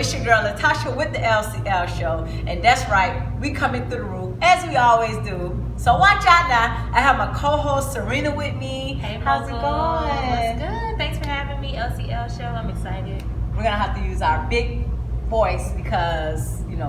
It's your girl Latasha with the LCL Show, and that's right, we coming through the roof as we always do. So watch out now. I have my co-host Cerina with me. Hey, how's it going? What's good? Thanks for having me, LCL Show. I'm excited. We're gonna have to use our big voice because we're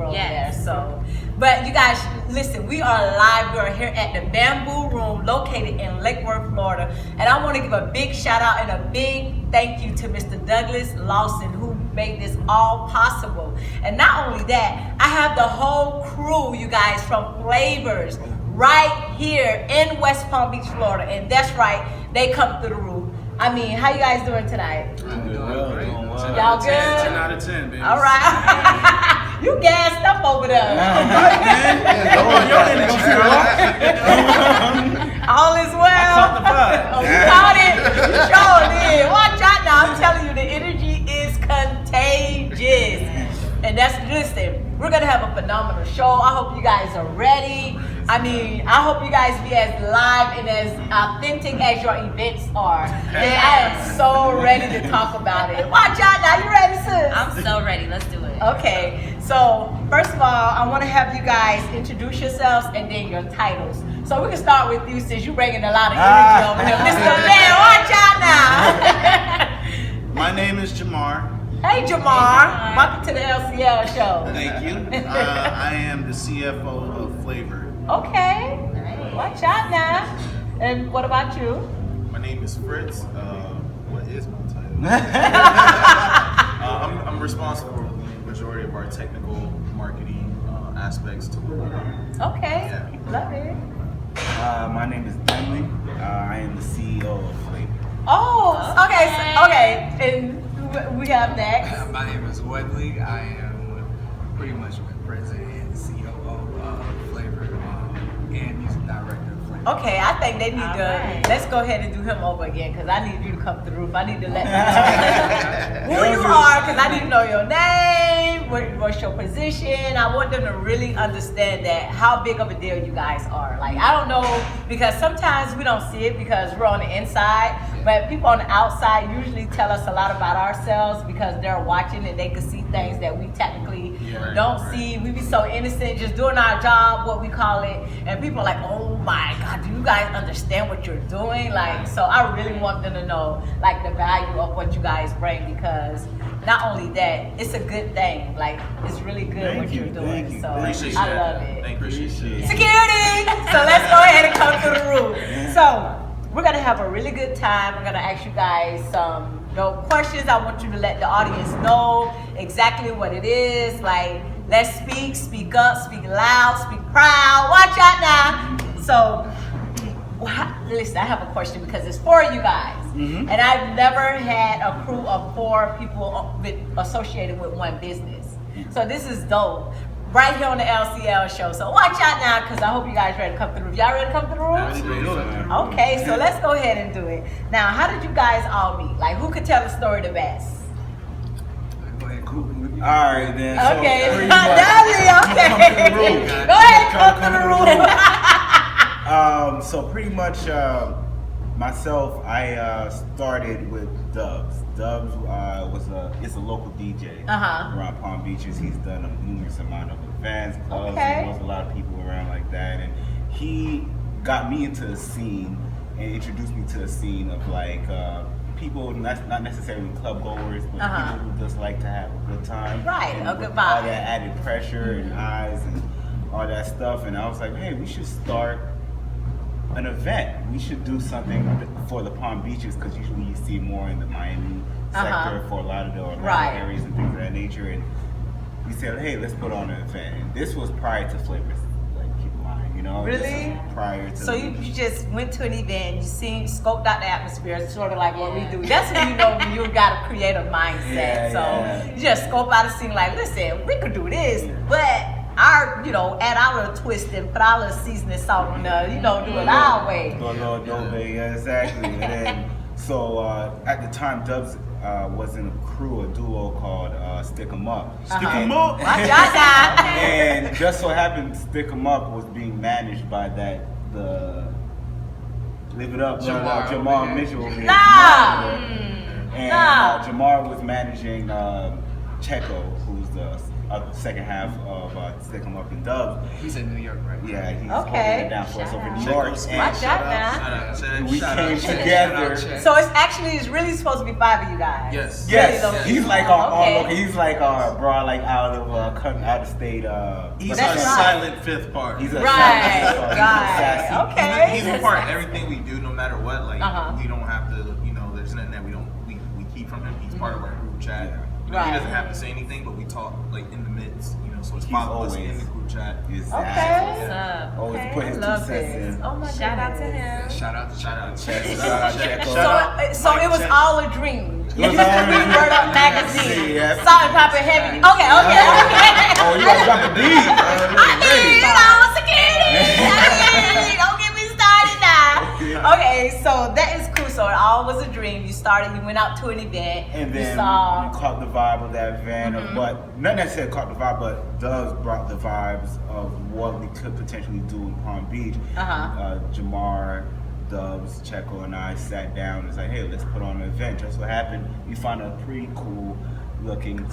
over there. So, but you guys, listen, we are live. We're here at the Bamboo Room located in Lake Worth, Florida. And I want to give a big shout out and a big thank you to Mr. Douglas Lawson, who made this all possible. And not only that, I have the whole crew, you guys, from Flavors right here in West Palm Beach, Florida. And that's right, they come through the roof. I mean, how you guys doing tonight? I'm doing well. Y'all good? 10 out of 10, baby. All right. You gassed up over there. All is well. I caught the vibe. Oh, you caught it. You sure did. Watch out now. I'm telling you, the energy is contagious. And that's, listen, we're going to have a phenomenal show. I hope you guys are ready. I mean, I hope you guys be as live and as authentic as your events are. And I am so ready to talk about it. Watch out now. You ready, sis? I'm so ready. Let's do it. Okay. So, first of all, I want to have you guys introduce yourselves and then your titles. So, we can start with you since you're bringing a lot of energy over here. Mr. Man, watch out now. My name is Jamar. Hey, Jamar. Welcome to the LCL Show. Thank you. I am the CFO of Flavor. Okay. Watch out now. And what about you? My name is Fritz. What is my title? I'm responsible for the majority of our technical marketing aspects to what we do. Okay. Yeah. Love it. My name is Dunley. I am the CEO of Flavor. Oh, okay. Okay. And we have next. My name is Wedley. I am pretty much president and CEO of Flavor and music director of Flavor. Okay, I think they need All to, right. let's go ahead and do him over again because I need you to come through the roof. I need to let them know who you are because I need to know your name, what's your position. I want them to really understand that how big of a deal you guys are. Like, I don't know, because sometimes we don't see it because we're on the inside, but people on the outside usually tell us a lot about ourselves because they're watching and they can see things that we technically don't see. We be so innocent, just doing our job, what we call it, and people are like, oh my God, do you guys understand what you're doing? Like, so I really want them to know like the value of what you guys bring, because not only that, it's a good thing. Like, it's really good what you're doing. So Appreciate I that. love it. Appreciate it. Security! So let's go ahead and come to the room. So we're gonna have a really good time. We're gonna ask you guys some questions. I want you to let the audience know exactly what it is. Like, let's speak up, speak loud, speak proud. Watch out now. So, listen, I have a question because it's for you guys. And I've never had a crew of 4 people associated with one business. So this is dope. Right here on the LCL Show. So watch out now because I hope you guys ready to come through. Y'all ready to come through? Okay, so let's go ahead and do it. Now, how did you guys all meet? Like, who could tell the story the best? Go ahead, cool. All right, then. Okay, So pretty much, Dudley, okay. Go ahead, come to the room. so pretty much, myself, I started with Dubs. Dubs it's a local DJ around Palm Beaches. He's done a numerous amount of events, clubs. Okay. He knows a lot of people around like that, and he got me into the scene and introduced me to a scene of like people not necessarily club goers, but people who just like to have a good time. Right, and a good with vibe. all that added pressure and eyes and all that stuff, and I was like, hey, we should start an event. We should do something for the Palm Beaches because usually you see more in the Miami sector for a lot of the Orlando areas and things of that nature. And we said, hey, let's put on an event. And this was prior to Flavors. Like, keep in mind, Really? This was prior to. So you just went to an event, you scoped out the atmosphere, it's sort of like what we do. That's when you know when you got a creative mindset. You just scope out a scene like, listen, we could do this, but our, add our little twist and put our little seasoning salt on there, do it our way. Do a little adobe, yeah, exactly. And then, so at the time, Dubs was in a crew, a duo called Stick 'em Up. Stick 'em up. Watch out now. And just so happened, Stick 'em Up was being managed by the Live It Up, Jamar Mitchell. Nah. And Jamar was managing Checo, who's the second half of Stick 'Em Up in Dubs. He's in New York right now. Yeah, he's Okay. holding it down for us over in New York. Watch out now. We came together. So it's really supposed to be 5 of you guys. Yes. Yes, Really, he's like all okay. over. He's like bro, like out of state. He's That's our right. silent fifth part. He's a Right, sassy, he's a right. sassy. Okay. He's a part of everything we do, no matter what. Like Uh-huh. we don't have to, there's nothing that we keep from him. He's part of our group chat. Right. He doesn't have to say anything, but we talk like in the midst. So it's He's follow us always- in the group chat. Exactly. Okay. What's up? Always Okay, put I his 2 love cents this. in. Oh my Shout out to goodness. him. Shout out to Shout out, Checo. Shout out Checo. So it was all a dream. It You was used to all a read dream. Word Up magazine. Yeah. Salt and Pepper Heavy. Okay. Oh, you gotta drop the beat. I mean, security. Don't get me started now. Okay, so that is cool. So it all was a dream. You went out to an event. And you then saw. we caught the vibe of that event, but not necessarily caught the vibe, but Doves brought the vibes of what we could potentially do in Palm Beach. Jamar, Dubs, Checo, and I sat down and was like, hey, let's put on an event. Just what happened, we found a pretty cool looking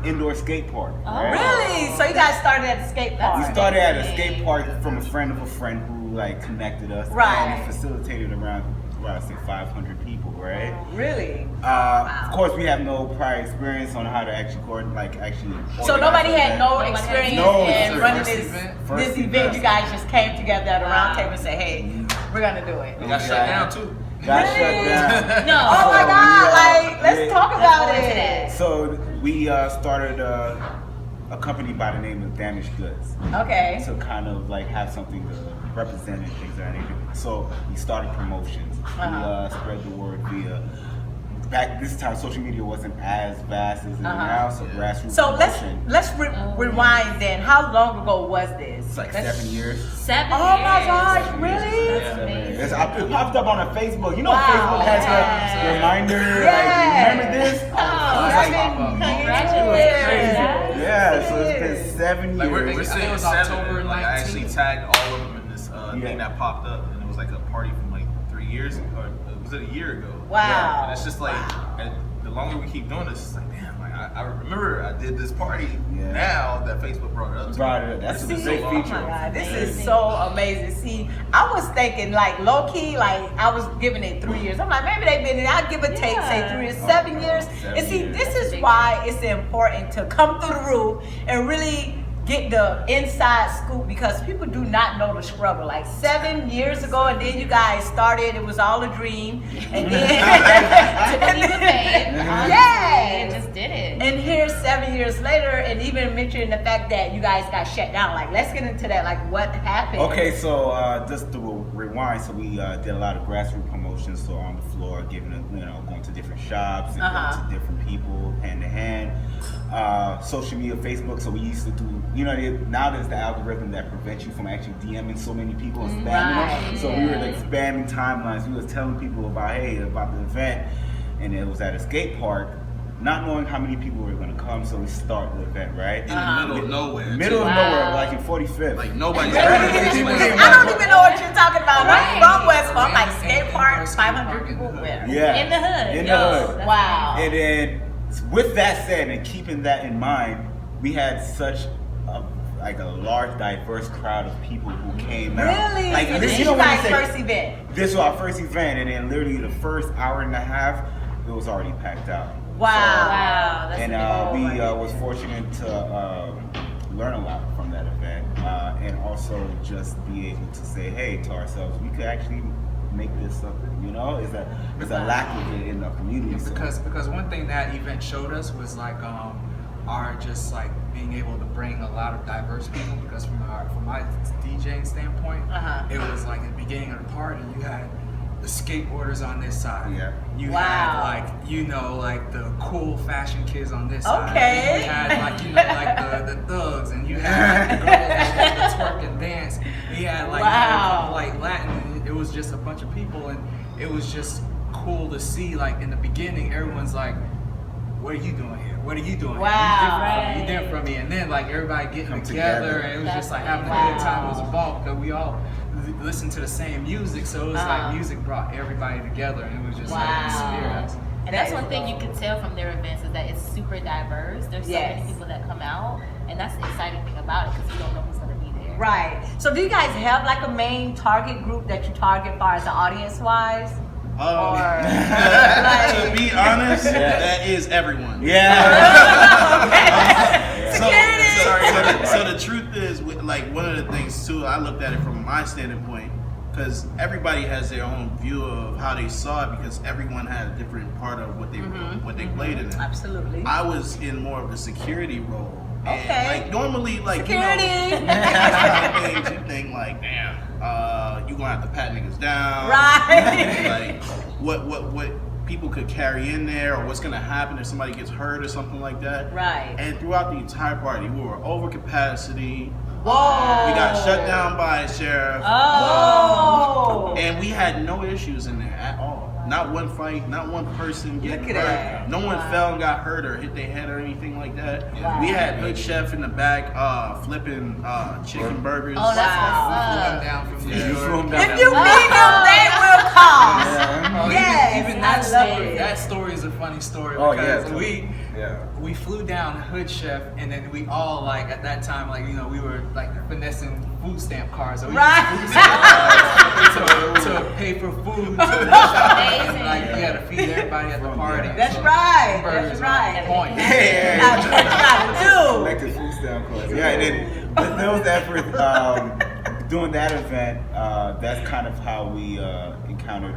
indoor skate park. Right? Really? So you guys started at the skate park? We started at a skate park from a friend of a friend who like connected us, Right. and it facilitated around, I say 500 people, right? Really? Of course, we have no prior experience on how to actually So nobody had no Nobody experience No, in it's running first this event. First event. event. You guys just came together at a round Wow. table and said, hey, we're gonna do it. We got shut down too. Got Really? shut down. No. Oh my So God! we, Like, let's yeah. talk about go into it. that. So we started a company by the name of Damaged Goods Okay. to kind of like have something to represent and things of that nature. So we started promotions. We spread the word via. Back this time, social media wasn't as vast as it is now, so grassroots So promotion. let's rewind then. How long ago was this? It's like Let's- 7 years. 7 Oh years. my gosh! Really? That's amazing. It popped up on a Facebook. You know, Wow. Facebook has Yes. a reminder. Yes. Like, remember this? Oh, Congratulations. Yeah, so it's been 7 Like, years. We're I think saying it was 7. October Like I actually 19th. tagged all of them in this Yeah. thing that popped up, and it was like a party from like 3 years ago, or was it a year ago? Wow. And it's just like, and the longer we keep doing this, it's like, damn, like I remember I did this party. Yeah. Now that Facebook brought it up, to Brought me. it up. That's It's a been big so long. feature. Oh my God, this is Amazing. so amazing. See, I was thinking like low key, like I was giving it 3 years. I'm like, maybe they've been in, I'll give a take, say 3 years, 7 years. 7 And see, years. this is why it's important to come through the roof and really get the inside scoop, because people do not know the struggle. Like 7 years ago, and then you guys started, it was all a dream. And then, Took a fade. Yes. Honestly, just did it. and here 7 years later, and even mentioning the fact that you guys got shut down. Like, let's get into that. Like, what happened? Okay, so just to rewind, so we did a lot of grassroots promotions, so on the floor, giving going to different shops and going to different people, hand to hand. Social media, Facebook. So we used to do, now there's the algorithm that prevents you from actually DMing so many people and spamming Right, them. So we were like spamming timelines. We was telling people about the event, and it was at a skate park. Not knowing how many people were going to come, so we started the event, right? In the middle of nowhere. Middle of Wow. nowhere, like in 45th. Like nobody's I don't even know what you're talking about. I'm from West Palm, like skate park, 500 people. Where? Yeah. In the hood. In Yo, the hood. that's Wow. And then, with that said, and keeping that in mind, we had such a large, diverse crowd of people who came out. Really? Like So this, this you is know when you my say first event. this was our first event, and then literally the first hour and a half, it was already packed out. Wow. Wow. That's And amazing. we was fortunate to learn a lot from that event, and also just be able to say, hey, to ourselves, we could actually make this something. There's a lack of it in the community. so- Because one thing that event showed us was like our just like being able to bring a lot of diverse people, because from my DJing standpoint, it was like at the beginning of the party you had the skateboarders on this side. Yeah. You Wow. had like the cool fashion kids on this side. Okay. You had like the thugs, and you had like the girls that wanted to twerk and dance. You had like Wow. Latin. It was just a bunch of people, and it was just cool to see. Like in the beginning, everyone's like, "What are you doing here? What are you doing? Wow. You different from me." And then like everybody getting Come together, together. and it was just like That's having a good time. It wow. was a ball because we all listened to the same music, so it was like music brought everybody together, and it was just like Wow. an experience. And that's one thing you can tell from their events is that it's super diverse. There's so many people that come out, and that's the exciting thing about it because you don't know who's going to be there. Right. So do you guys have like a main target group that you target far as the audience wise? To be honest, that is everyone. So the truth is, like, one of the things too, I looked at it from my standpoint, because everybody has their own view of how they saw it, because everyone had a different part of what they played in it. Absolutely. I was in more of the security role. And Okay. like normally, like Security. you know, things you think like, damn, you gonna have to pat niggas down, Right. Like what people could carry in there, or what's gonna happen if somebody gets hurt or something like that. Right. And throughout the entire party, we were over capacity. Whoa. We got shut down by a sheriff. Oh. And we had no issues in there at all. Not one fight, not one person getting Look at hurt. that. No one Wow. fell and got hurt or hit their head or anything like that. Wow. We had Hood Chef in the back flipping chicken burgers. Oh, that's Wow. what's Flew up. down from You New flew York. them down. If you need them, they will come. Oh, Yes, even I that love story. it. That story is a funny story Oh, yeah, because totally. we flew down Hood Chef, and then we all like at that time, like, you know, we were like finessing food stamp cards, so we Right. used food stamp cards to pay for food. Amazing. Like you had to feed everybody at the party. That's so right. burgers That's were right. on point. That's what you gotta do. Collective food stamp cards. Yeah, and then with those efforts, doing that event, that's kind of how we encountered,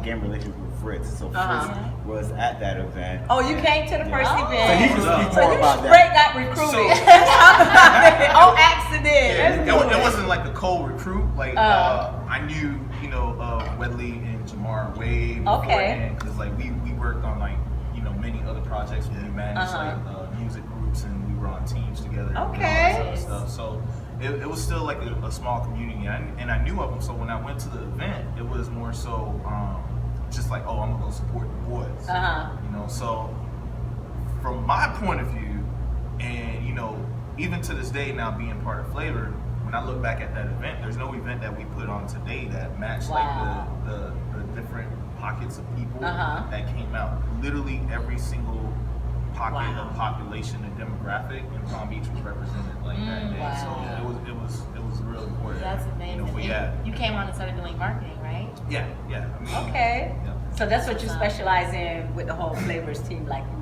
game relations with Fritz. So Fritz was at that event. Oh, you came to the first So event. he can speak So more you about straight that. got recruited. So- Let's talk about it. On accident. Yeah, Let's do it wasn't like a cold recruit. Like Oh. I knew, you know, Wedley and Jamar way Okay. because like we worked on like, you know, many other projects. We managed like music groups, and we were on teams together. And Okay. all this other stuff. So it was still like a small community, and I knew of them. So when I went to the event, it was more so just like, oh, I'm gonna go support the boys. You know, so from my point of view, and you know, even to this day now being part of Flavor, when I look back at that event, there's no event that we put on today that matched Wow. like the different pockets of people Uh-huh. that came out. Literally every single pocket Wow. of population and demographic in Palm Beach was represented like that day. Wow. So it was real important. That's You amazing. know, but And yeah, you came on and started doing marketing, right? yeah. I mean, Okay. yeah. So that's what you specialize in with the whole Flavors team. Like you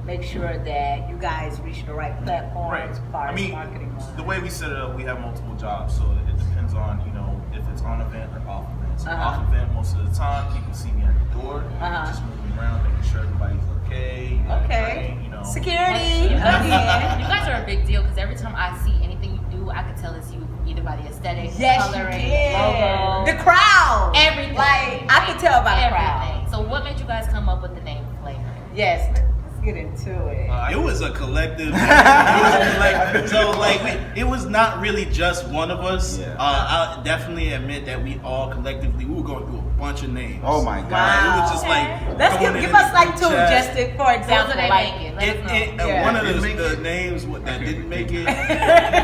make sure that you guys reach the right platforms Right. as far I as mean, marketing. the way we set it up, we have multiple jobs, so it depends on, you know, if it's on event or off event. So off event, most of the time, people see me at the door, just moving around, making sure everybody's okay. You know, trained, you know. Security. You Again. guys are a big deal because every time I see anything you do, I can tell it's you either by the aesthetic, Yes, coloring, you can. logo, The crowd. everything. Like I can tell by the everything. crowd. So what made you guys come up with the name Flavor? Yes. Let's get into it. It was a collective. It was a collective. So like, it was not really just one of us. Yeah. I'll definitely admit that we all collectively, we were going through a bunch of names. Oh my God. It was just Wow. like, Let's going give in us the like group two, chat. just to, for example. So they like, make it. Let us know. Yeah. One of Didn't the make it? names that didn't make it. Didn't make it?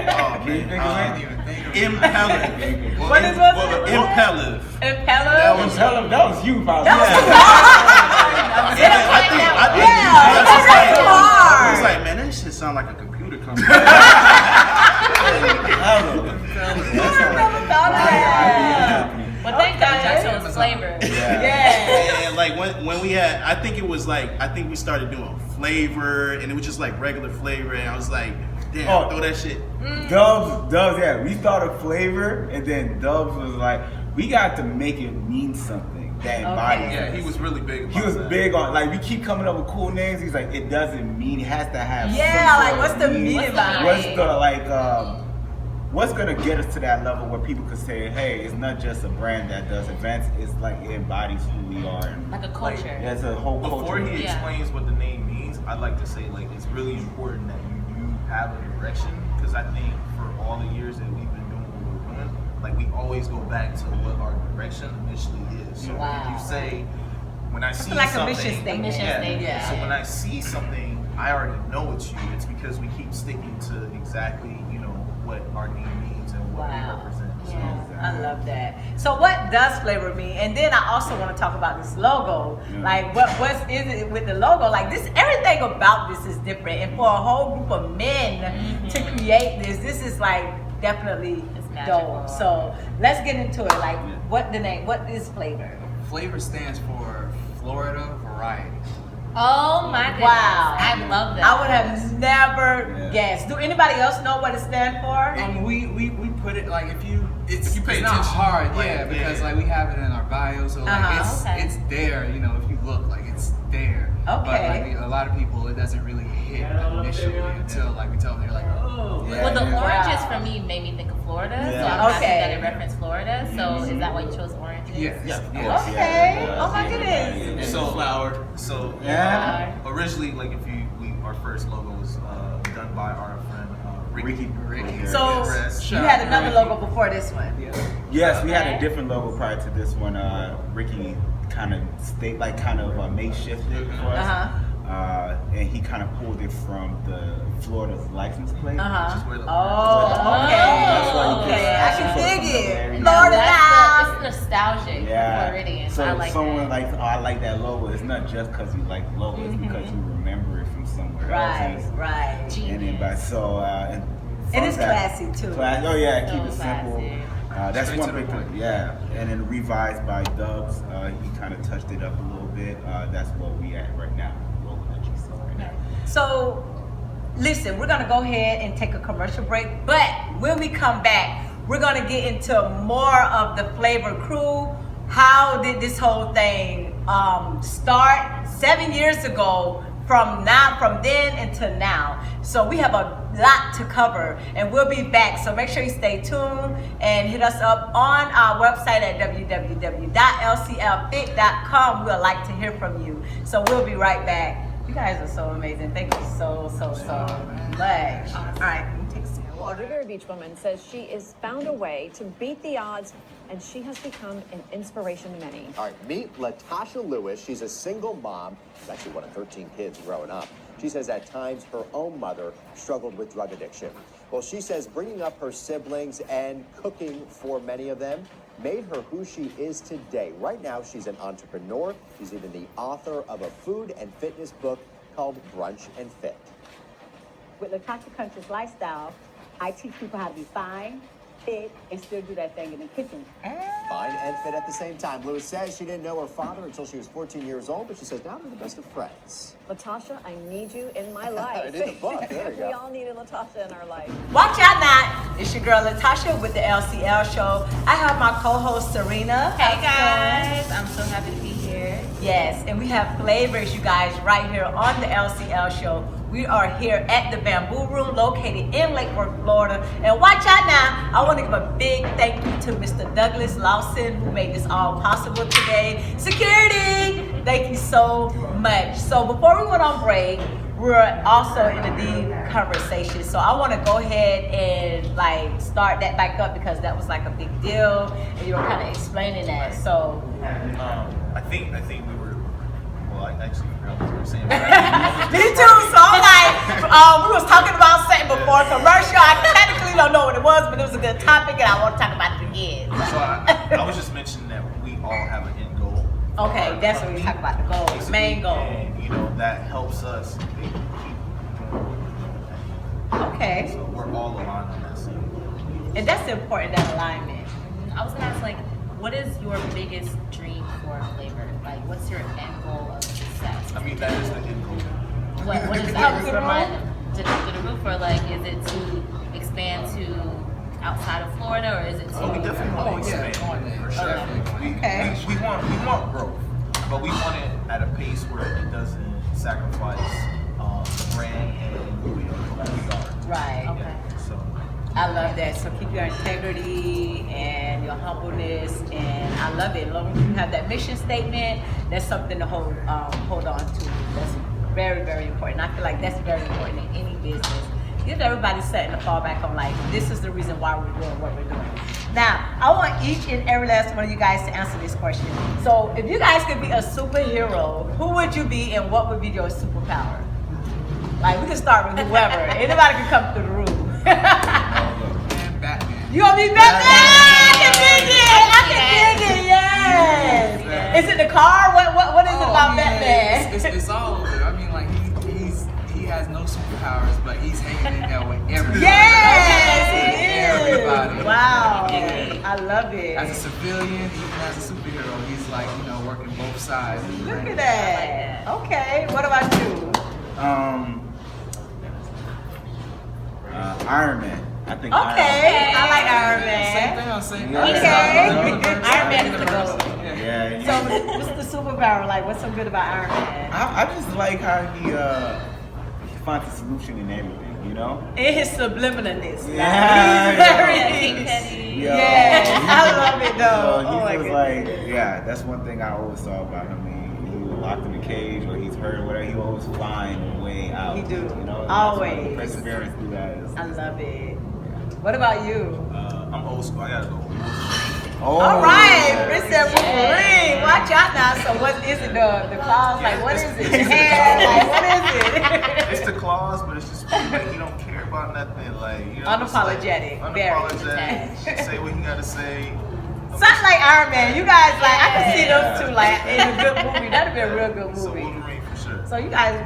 I didn't even think of it. Impellive. What is it? Impellive. Impeller. That was you, probably. I was like, man, that shit sound like a computer company. Well, thank God y'all chose Flavor. Yeah. And like when we had, I think we started doing flavor, and it was just like regular flavor, and I was like, damn, throw that shit. Dubs, yeah. We started Flavor, and then Dubs was like, we got to make it mean something that embodies Yeah, us. he was really big about He was that. big on, like, we keep coming up with cool names. He's like, it doesn't mean, it has to have Yeah, some like sort what's of the meaning. meaning behind What's it? the, like, what's gonna get us to that level where people could say, hey, it's not just a brand that does events, it's like, it embodies who we are. And Like a culture. there's a whole Before culture. he Yeah. explains what the name means, I'd like to say like it's really important that you have a direction, because I think for all the years that we've been doing what we're doing, like we always go back to what our direction initially is. So Wow. if you say, when I see like a something, mission statement. Mission statement. Yeah. So when I see something, I already know it's you. It's because we keep sticking to exactly, you know, what our name means. teams and what we represent. So. I love that. So what does flavor mean? And then I also want to talk about this logo. Like what is it with the logo? Like this, everything about this is different. And for a whole group of men to create this is like definitely dope. So let's get into it. Like what is flavor? Flavor stands for Florida Variety. Oh my goodness. Wow. I love that. I would have never guessed. Do anybody else know what it stands for? We put it like if you pay it's not attention, hard, like, because like we have it in our bio, so like it's there. You know, if you look, like it's there. But like a lot of people, it doesn't really hit initially until like we tell them, they're like, oh. Well, the oranges for me made me think of Florida, so I'm happy that it referenced Florida. So is that why you chose oranges? Yes. Okay. Oh my goodness. So originally, like our first logo was done by our friend Ricky. So you had another logo before this one. Yes, we had a different logo prior to this one. Ricky kind of makeshifted for us. And he kind of pulled it from the Florida's license plate. That's why I can dig it. Florida now. It's nostalgic. Floridian. So I like someone that. like, oh, I like that logo. It's not just because you like the logo. It's because you remember it from somewhere else. Right. And it's classy too. Oh yeah, keep it simple. classy. That's Straight one to the big point. thing. Yeah, and then revised by Dubs. He kind of touched it up a little bit. That's what we at right now. The logo that you see right now. So, listen, we're gonna go ahead and take a commercial break, but when we come back, we're gonna get into more of the Flavor crew. How did this whole thing start 7 years ago? From then until now. So we have a lot to cover, and we'll be back. So make sure you stay tuned and hit us up on our website at www.lclfit.com. We'd like to hear from you. So we'll be right back. You guys are so amazing. Thank you so much. All right, take a seat. A Riviera Beach woman says she has found a way to beat the odds, and she has become an inspiration to many. All right, meet Latasha Lewis. She's a single mom. She's actually one of 13 kids growing up. She says at times her own mother struggled with drug addiction. Well, she says bringing up her siblings and cooking for many of them made her who she is today. Right now, she's an entrepreneur. She's even the author of a food and fitness book called Brunch and Fit. With Latasha Country's lifestyle, I teach people how to be fine, fit, and still do that thing in the kitchen. Fine and fit at the same time. Lewis says she didn't know her father until she was 14 years old, but she says now they're the best of friends. Latasha, I need you in my life. In the book, there you go. We all needed Latasha in our life. Watch out now. It's your girl Latasha with the LCL Show. I have my co-host Cerina. Hey guys, I'm so happy to be here. Yes, and we have flavors, you guys, right here on the LCL Show. We are here at the Bamboo Room located in Lake Worth, Florida. And watch out now, I want to give a big thank you to Mr. Douglas Lawson who made this all possible today. Security, thank you so much. So before we went on break, we're also in a deep conversation. So I want to go ahead and like start that back up because that was like a big deal and you were kind of explaining that. So I think we were. Well, I actually forgot what we were saying. Me too. So I'm like, we was talking about something before commercial. I technically don't know what it was, but it was a good topic, and I want to talk about it again. So I was just mentioning that we all have an end goal. Okay, that's what we talk about, the goal, the main goal. And that helps us keep Okay. So we're all aligned on that side. And that's important, that alignment. I was gonna ask, like, what is your biggest dream for Flavor? Like, what's your end goal of success? I mean, that is the end goal. What is that? Just remind them to the roof, or like, is it to expand to outside of Florida, or is it to? Oh, we definitely want to expand. For sure. We want growth, but we want it at a pace where it doesn't sacrifice the brand and who we are. Right. Okay. So I love that. So keep your integrity and your humbleness, and I love it. As long as you have that mission statement, that's something to hold on to. That's very, very important. I feel like that's very important in any business. Give everybody something to fall back on, like, this is the reason why we're doing what we're doing. Now, I want each and every last one of you guys to answer this question. So, if you guys could be a superhero, who would you be and what would be your superpower? Like, we can start with whoever. Anybody can come through the room. Man, Batman. You gonna be Batman? I can dig it. Yes. Is it the car? What is it about Batman? It's all of it. I mean, like he has no superpowers, but he's hanging in there with everybody. Yes, he is. Everybody. Wow. I love it. As a civilian, even as a superhero, he's like, working both sides. Look at that. Okay. What about you? Iron Man. I think. Okay. I like Iron Same Man. thing I'm saying. Okay. Iron Man is the goat. Yeah. So what's the superpower like? What's so good about Iron Man? I just like how he finds a solution in everything, In his subliminalness. Yeah. He's very petty. Yes, I love it though. He was like, that's one thing I always saw about him. He was locked in a cage or he's hurt or whatever. He always find a way out. He do. Always. Perseverance through that. I love it. What about you? I'm old school. I gotta go. All right, Chris said Wolverine. Watch out now. So what is it? The claws? Like what is it? The hand? Like what is it? It's the claws, but it's just like he don't care about nothing. Like Unapologetic. Unapologetic. Say what you gotta say. Something like Iron Man. You guys I can see them two like in a good movie. That'd be a real good So movie. Wolverine for sure. So you guys,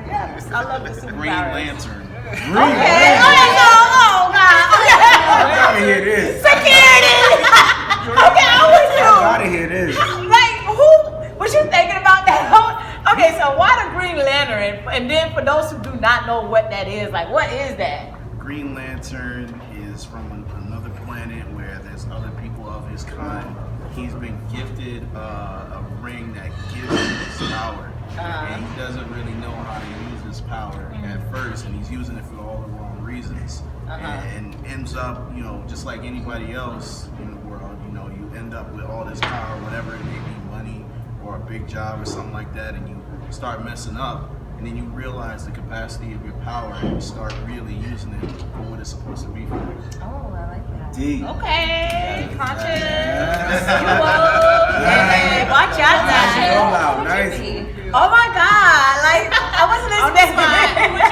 I love the superpowers. Green Lantern. Okay. Oh God. I gotta hear this. Security. Okay, I'm with you. I gotta hear this. Like, who was you thinking about that? Okay, so why the Green Lantern? And then for those who do not know what that is, like, what is that? Green Lantern is from another planet where there's other people of his kind. He's been gifted a ring that gives him his power. And he doesn't really know how to use his power at first, and he's using it for all the wrong reasons. And ends up, just like anybody else in the world, you end up with all this power, whatever it may be, money or a big job or something like that, and you start messing up, and then you realize the capacity of your power, and you start really using it for what it's supposed to be for. Oh, I like that. D. Okay, conscious. Hey, watch out now. Nice. Oh my God! Like I wasn't expecting it.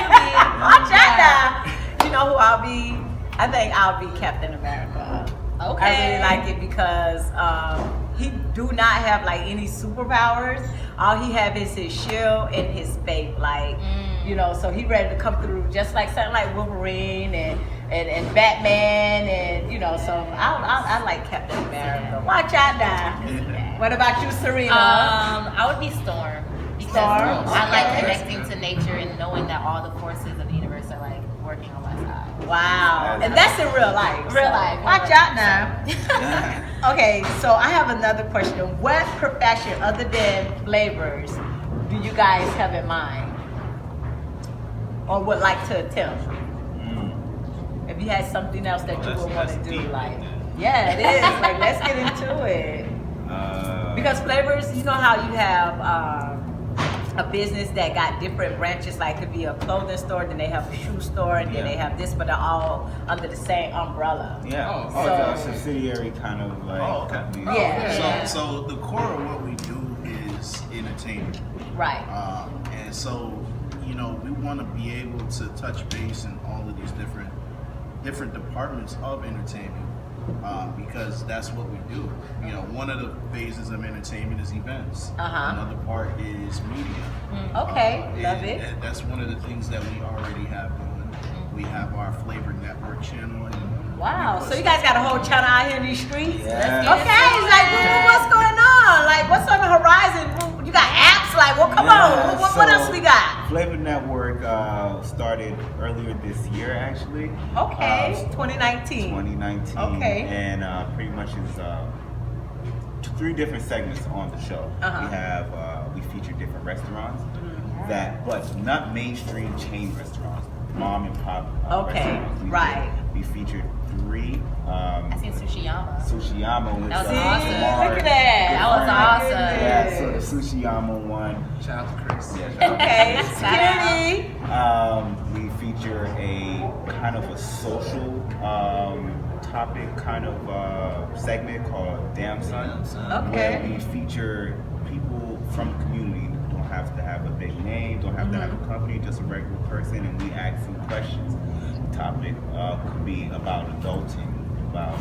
Watch out now. You know who I'll be? I think I'll be Captain America. Okay. I really like it because he do not have like any superpowers. All he have is his shield and his faith. Like so he ready to come through just like something like Wolverine and Batman and so I like Captain America. Watch out now. What about you, Cerina? I would be Storm. Because I like Okay. connecting to nature and knowing that all the forces of the universe are like working on my side. Wow. And that's in real life. Real life. Watch out now. Okay, so I have another question. What profession other than flavors do you guys have in mind? Or would like to attempt? If you had something else that you would want to do, like, yeah, it is. Like, let's get into it. Because flavors, you know how you have a business that got different branches, like could be a clothing store, then they have a shoe store, and then they have this, but they're all under the same umbrella. Yeah. So- It's a subsidiary kind of like. Oh, okay. company. Yeah. So the core of what we do is entertainment. Right. And so, we want to be able to touch base in all of these different departments of entertainment, because that's what we do. One of the phases of entertainment is events. Another part is media. Okay, love it. That's one of the things that we already have going. We have our Flavor Network channel. And Wow, we so put you guys got a whole channel out here in these streets? Yeah. Okay, it's like, what's going on? Like, what's on the horizon? You got apps? Like, well, come on. What else we got? Flavor Network started earlier this year, actually. Okay, 2019. 2019. Okay. And pretty much is 3 different segments on the show. We feature different restaurants but not mainstream chain restaurants. Mom and pop restaurants. We featured 3. I seen Sushiyama. Sushiyama was That was awesome. Look at that. That was awesome. Yeah, so the Sushiyama one. Shout out to Chris. Okay, security. We feature a kind of a social topic kind of segment called Damn Son. Okay. Where we feature people from the community. Don't have to have a big name, don't have to have a company, just a regular person, and we ask them questions. The topic could be about adulting, about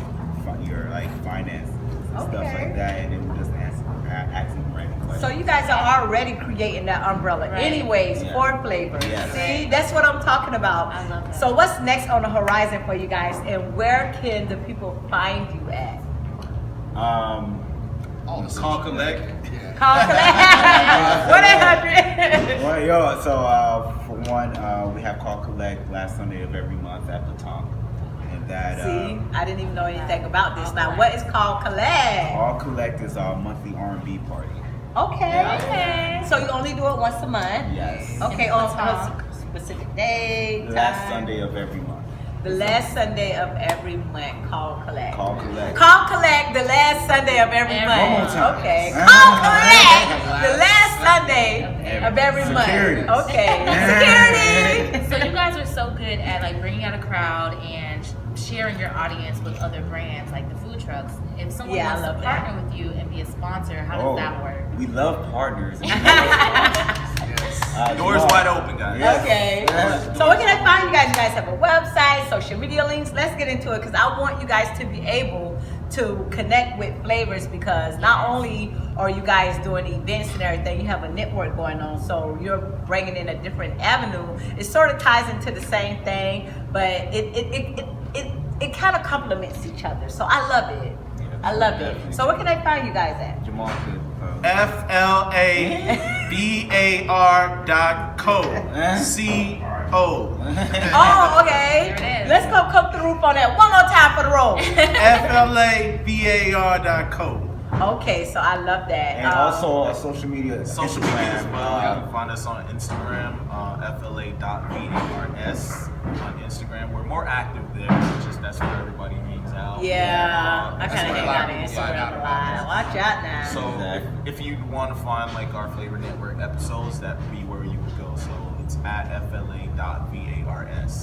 your like finances and stuff like that, and then just asking random questions. So you guys are already creating that umbrella, anyways, for flavor. See, that's what I'm talking about. I love that. So what's next on the horizon for you guys, and where can the people find you at? Call collect. Call collect. 1-800. Well, so for one, we have Call Collect last Sunday of every month at the Tonk. And that See, I didn't even know anything about this. Now, what is Call Collect? Call Collect is our monthly R&B party. Okay. So you only do it once a month? Yes. Okay, on a specific day, The last time? Sunday of every month. The last Sunday of every month, Call Collect. Call Collect. Call Collect the last Sunday of every month. One more time. Okay. Call Collect the last Sunday of every Security. month. Okay. Security. So you guys are so good at like bringing out a crowd and sharing your audience with other brands like the food trucks. If someone wants to partner with you and be a sponsor, how does that work? We love partners. Doors wide open, guys. Okay. So where can I find you guys? You guys have a website, social media links. Let's get into it because I want you guys to be able to connect with flavors, because not only are you guys doing events and everything, you have a network going on, so you're bringing in a different avenue. It sort of ties into the same thing, but it kind of complements each other. So I love it. I love it. So where can I find you guys at? Jamal could. FLA VAR .co. CO. Oh, okay. Let's come through on that one more time for the roll. FLA VAR .co. Okay, so I love that. And also our social media as well. You can find us on Instagram, FLA.VARS on Instagram. We're more active there. Just that's where everybody hangs out. Yeah, I kind of hang out on Instagram a lot. Watch out now. So if you want to find like our Flavor Network episodes, that would be where you would go. So it's at FLA.VARS.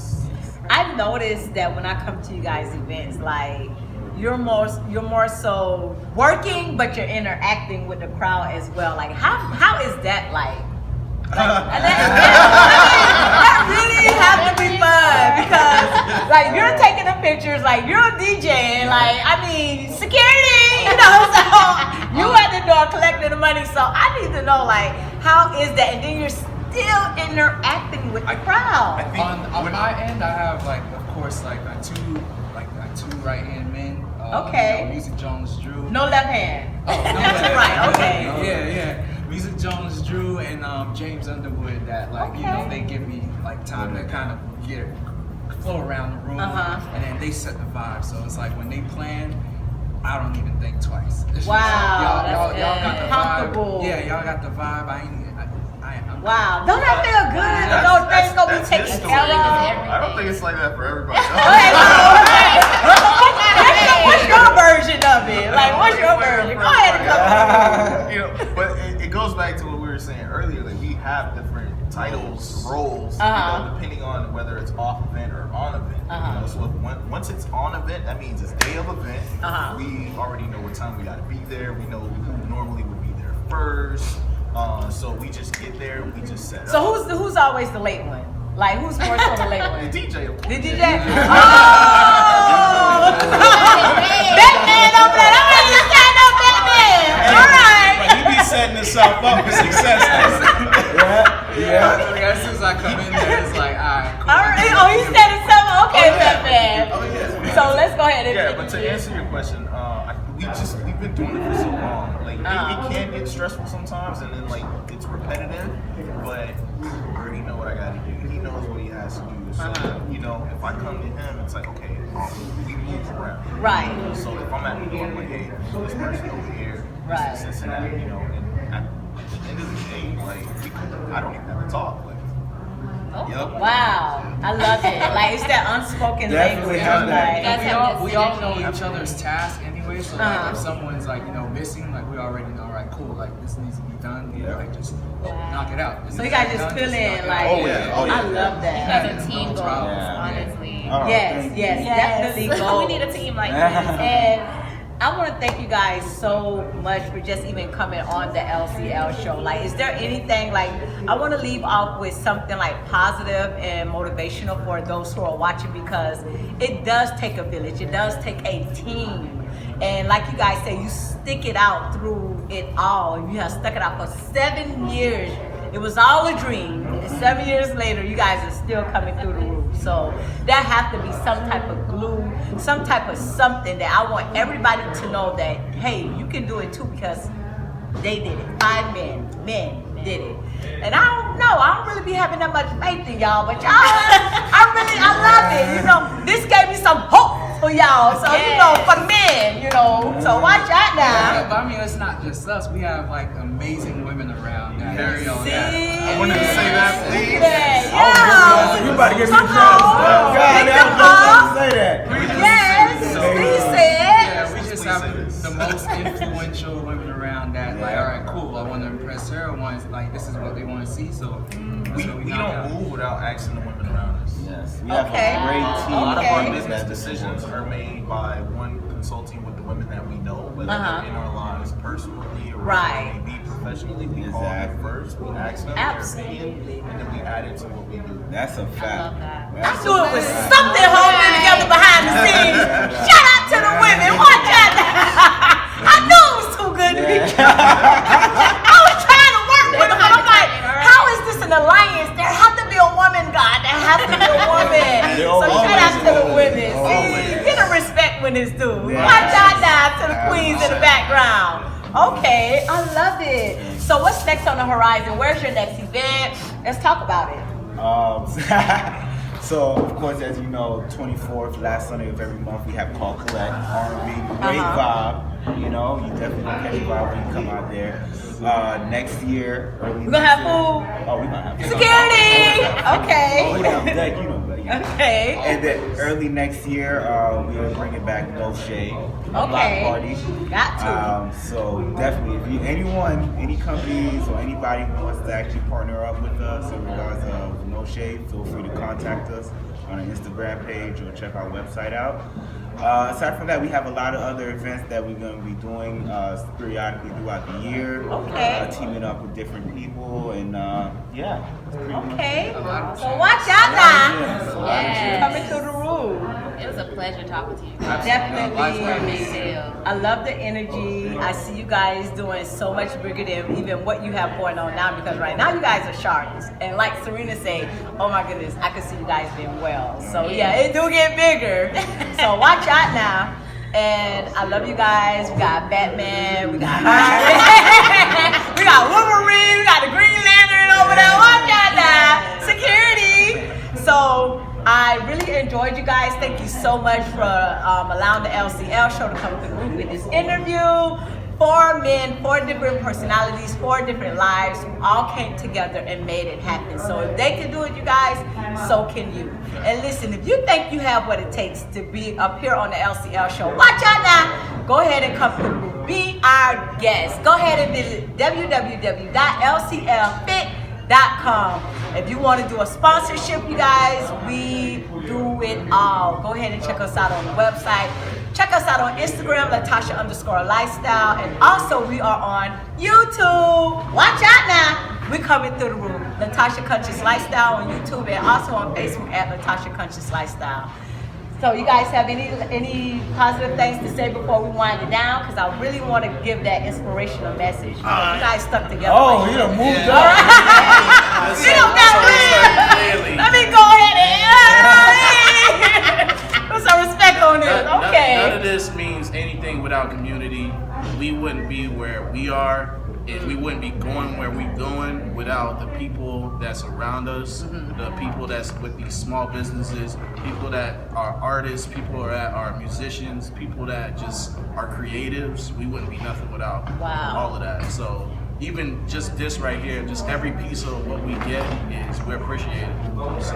I've noticed that when I come to you guys' events, like you're more so working, but you're interacting with the crowd as well. Like how is that like? That really have to be fun, because like you're taking the pictures, like you're a DJ, and like I mean security, you know, so you at the door collecting the money. So I need to know like how is that, and then you're still interacting with the crowd. I think on my end, I have like of course like two right hand men. Okay. Music Jones Drew. No left hand. Oh, no left hand. Right. Okay. Yeah. Music Jones Drew and James Underwood. That like you know they give me like time to kind of flow around the room, and then they set the vibe. So it's like when they plan, I don't even think twice. It's Wow. Just, y'all got the comfortable. vibe. Yeah, y'all got the vibe. Wow. Don't that feel good? Those things gonna be taken care of. I don't think it's like that for everybody. What's your version of it? Like, what's your version? Go ahead and come. You know, but it goes back to what we were saying earlier. Like we have different titles, roles, you know, depending on whether it's off event or on event. You know, so once it's on event, that means it's day of event. We already know what time we got to be there. We know who normally would be there first. So we just get there. We just set up. So who's always the late one? Like who's more so the late one? The DJ. The DJ. Oh! Batman over there. I'm ready to stand up, Batman. All right. But he be setting himself up for success. Yeah. As soon as I come in there, it's like, all right. Cool. All right. Oh, he's standing something. Okay, Batman. Oh yeah. So let's go ahead and. Yeah, but to answer your question, we've been doing it for so long. Like it can get stressful sometimes, and then like it's repetitive. But I already know what I got to do. He knows what he has to do. So you know, if I come to him, it's like okay, we move around. Right. So if I'm at the door, I'm like, hey, this person over here, Right. this and that, you know. And at the end of the day, like I don't even have to talk. Like, Wow, I love it. Like it's that unspoken Definitely language. have that. Like, We all know each other's tasks anyway, so like if someone's like, you know, missing, like we already know, all right, cool, like this needs to be done, you know, like just knock it out. so you guys just feel in like, I love that. You guys are team goals, honestly. Yes, definitely goals. We need a team like this. And I want to thank you guys so much for just even coming on the LCL show. Like, is there anything, like, I want to leave off with something like positive and motivational for those who are watching, because it does take a village. It does take a team. And like you guys say, you stick it out through it all. You have stuck it out for 7 years. It was all a dream. And 7 years later, you guys are still coming through the roof. So there has to be some type of glue, some type of something that I want everybody to know that, hey, you can do it too, because they did it. 5 men did it. And I don't know, I don't really be having that much faith in y'all, but y'all, I love it. You know, this gave me some hope for y'all. So, you know, for the men, you know, so watch out now. Yeah, but I mean, it's not just us. We have like amazing women around that carry on See? that. I wanted to say that, please. Yeah. You about to give me a Come chance. on. God, Pick I them was about up. to say that. Yes, please say it. Yeah, we just have the most influential women around that. Like, all right, cool. I want to impress her. I want like this is what they want to see. So We don't move without asking the women around us. Yes, we have Okay. a great team. A lot of our Okay. business decisions are made by one consulting with the women that we know, whether they're in our lives personally or Right. maybe professionally. We call them first, we ask them their opinion, and then we add it to what we do. That's a fact. love that. I knew it was something holding together behind the scenes. Shout out to the women. Watch out. I knew it was too good to be true. I was trying to work with them, but I'm like, how is this an alliance? There has to be a woman, God. There has to be a woman. So shout out to the women. See, get a respect when it's due. Watch out now to the queens in the background. Okay, I love it. So what's next on the horizon? Where's your next event? Let's talk about it. So, of course, as you know, 24th, last Sunday of every month, we have Call Collect, R&B, great vibe. You know, you definitely gonna catch a vibe when you come out there. Next year, early We're gonna have food. Oh, we're gonna have food. Security! Oh, Okay. yeah, like, you know, like, Okay. And then early next year, we are bringing back No Shade, block party. Got to. So definitely, if you any companies or anybody who wants to actually partner up with us in regards of No Shade, feel free to contact us on our Instagram page or check our website out. Aside from that, we have a lot of other events that we're going to be doing periodically throughout the year. Okay. Teaming up with different people, and yeah. That's pretty much Okay. it. So watch out now. Yes. Coming through the room. It was a pleasure talking to you. Definitely. I love the energy. I see you guys doing so much bigger than even what you have going on now, because right now you guys are sharks. And like Cerina said, oh my goodness, I can see you guys being well. So yeah, it do get bigger. So watch out now. And I love you guys. We got Batman, we got Harvey, we got Wolverine, we got the Green Lantern over there. Watch out now. Security. So I really enjoyed you guys. Thank you so much for allowing the LCL show to come through with this interview. 4 men, 4 different personalities, 4 different lives, all came together and made it happen. So if they can do it, you guys, so can you. And listen, if you think you have what it takes to be up here on the LCL show, watch out now. Go ahead and come through. Be our guest. Go ahead and visit www.lclfit.com. If you want to do a sponsorship, you guys, we do it all. Go ahead and check us out on the website. Check us out on Instagram, Latasha_lifestyle. And also we are on YouTube. Watch out now. We're coming through the room. Latasha Conscious Lifestyle on YouTube, and also on Facebook at Latasha Conscious Lifestyle. So you guys have any positive things to say before we wind it down? Because I really want to give that inspirational message. You guys stuck together. Oh, you done moved up. You don't got me. Let me go ahead and put some respect on this. Okay. None of this means anything without community. We wouldn't be where we are, and we wouldn't be going where we're going without the people that's around us, the people that's with these small businesses, people that are artists, people that are musicians, people that just are creatives. We wouldn't be nothing without all of that. So even just this right here, just every piece of what we get is we're appreciated. So.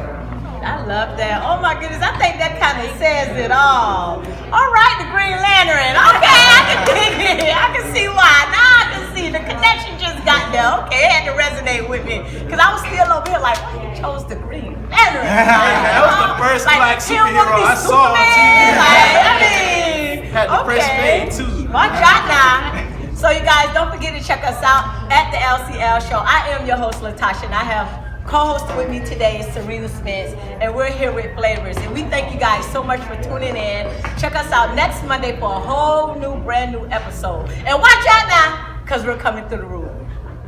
I love that. Oh my goodness, I think that kind of says it all. All right, the Green Lantern. Okay, I can dig it. I can see why. Now I can see the connection just got there. Okay, it had to resonate with me. Because I was still over here like, why you chose the Green Lantern? That was the first black superhero I saw on TV. Like, I mean, Had the fresh fade too. Watch out now. So you guys, don't forget to check us out at the LCL Show. I am your host, Latasha, and I have co-hosted with me today is Cerina Spence, and we're here with Flavors. And we thank you guys so much for tuning in. Check us out next Monday for a whole new, brand new episode. And watch out now, because we're coming through the roof.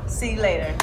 See you later.